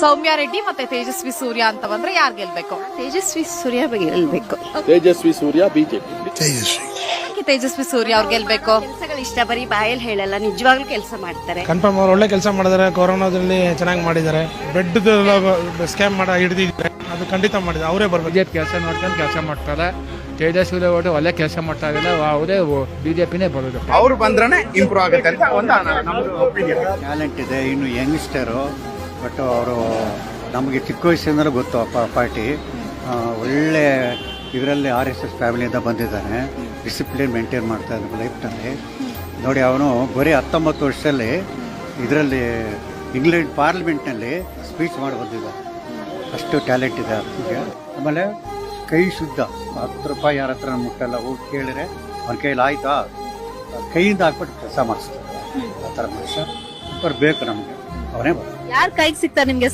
ಸೌಮ್ಯ ರೆಡ್ಡಿ ಮತ್ತೆ ತೇಜಸ್ವಿ ಸೂರ್ಯ ಅಂತ ಬಂದ್ರೆ ಯಾರು ಗೆಲ್ಬೇಕು? ತೇಜಸ್ವಿ ಸೂರ್ಯ ಬಗ್ಗೆ ಗೆಲ್ಬೇಕು. ತೇಜಸ್ವಿ ಸೂರ್ಯ ಬಿಜೆಪಿ. ತೇಜಸ್ವಿ ಸೂರ್ಯ ಅವ್ರು ಗೆಲ್ಬೇಕು. ಕೆಲಸಗಳು ಇಷ್ಟ, ಬರೀ ಬಾಯಲ್ಲಿ ಹೇಳಲ್ಲ, ನಿಜವಾಗ್ಲೂ ಕೆಲಸ ಮಾಡ್ತಾರೆ. ಕನ್ಫರ್ಮ್ ಅವ್ರು ಒಳ್ಳೆ ಕೆಲಸ ಮಾಡಿದ್ದಾರೆ. ಕೊರೋನಾದಲ್ಲಿ ಚೆನ್ನಾಗಿ ಮಾಡಿದ್ದಾರೆ. ಬೆಡ್ ಸ್ಕ್ಯಾಮ್ ಮಾಡಿ ಹಿಡಿದಿದ್ದಾರೆ, ಅದು ಖಂಡಿತ ಮಾಡಿದ್ದಾರೆ. ಅವರೇ ಬರ್ಬೇಕು. ಬಿಜೆಪಿ ಕೆಲಸ ನೋಡ್ಕೊಂಡು ಕೆಲಸ ಮಾಡ್ತಾರೆ. ತೇಜಸ್ವಿ ಒಟ್ಟು ಒಳ್ಳೆ ಕೆಲಸ ಮಾಡ್ತಾ ಇರಲಿಲ್ಲ, ಅವರೇ ಬಿಜೆಪಿನೇ ಬರೋದು. ಅವ್ರು ಬಂದ್ರೆ ಇಂಪ್ರೂವ್ ಆಗುತ್ತೆ ಅಂತ ಒಂದು ನಮ್ದು ಒಪಿನಿಯನ್. ಟ್ಯಾಲೆಂಟ್ ಇದೆ, ಇನ್ನು ಯಂಗ್ಸ್ಟರು. ಬಟ್ ಅವರು ನಮಗೆ ಚಿಕ್ಕ ವಯಸ್ಸಿಂದಲೂ ಗೊತ್ತು ಪಾರ್ಟಿ. ಒಳ್ಳೆ ಇದರಲ್ಲಿ RSS ಫ್ಯಾಮಿಲಿಯಿಂದ ಬಂದಿದ್ದಾನೆ. ಡಿಸಿಪ್ಲಿನ್ ಮೇಂಟೈನ್ ಮಾಡ್ತಾ ಇದ್ದಾನೆ ಲೈಫ್ನಲ್ಲಿ. ನೋಡಿ, ಅವನು ಬರೀ 19 ವರ್ಷದಲ್ಲಿ ಇದರಲ್ಲಿ ಇಂಗ್ಲೆಂಡ್ ಪಾರ್ಲಿಮೆಂಟ್ನಲ್ಲಿ ಸ್ಪೀಚ್ ಮಾಡಿ ಬಂದಿದ್ದಾನೆ. ಅಷ್ಟು ಟ್ಯಾಲೆಂಟ್ ಇದೆ ಅವನಿಗೆ. ಆಮೇಲೆ ಕೈ ಶುದ್ಧ, 10 ರೂಪಾಯಿ ಯಾರ ಹತ್ರ ಮುಟ್ಟಲ್ಲ. ಹೋಗಿ ಕೇಳಿದ್ರೆ ಅವನ ಕೈಲಿ ಆಯ್ತಾ, ಕೈಯಿಂದ ಹಾಕ್ಬಿಟ್ಟು ಕೆಲಸ ಮಾಡಿಸ್ತಾರೆ. ಆ ಥರ ಮನುಷ್ಯ ಬೇಕು ನಮಗೆ. ಅವನೇ ಯಾರು ಕೈಗೆ ಸಿಗ್ತಾರೆ ನಿಮ್ಗೆ?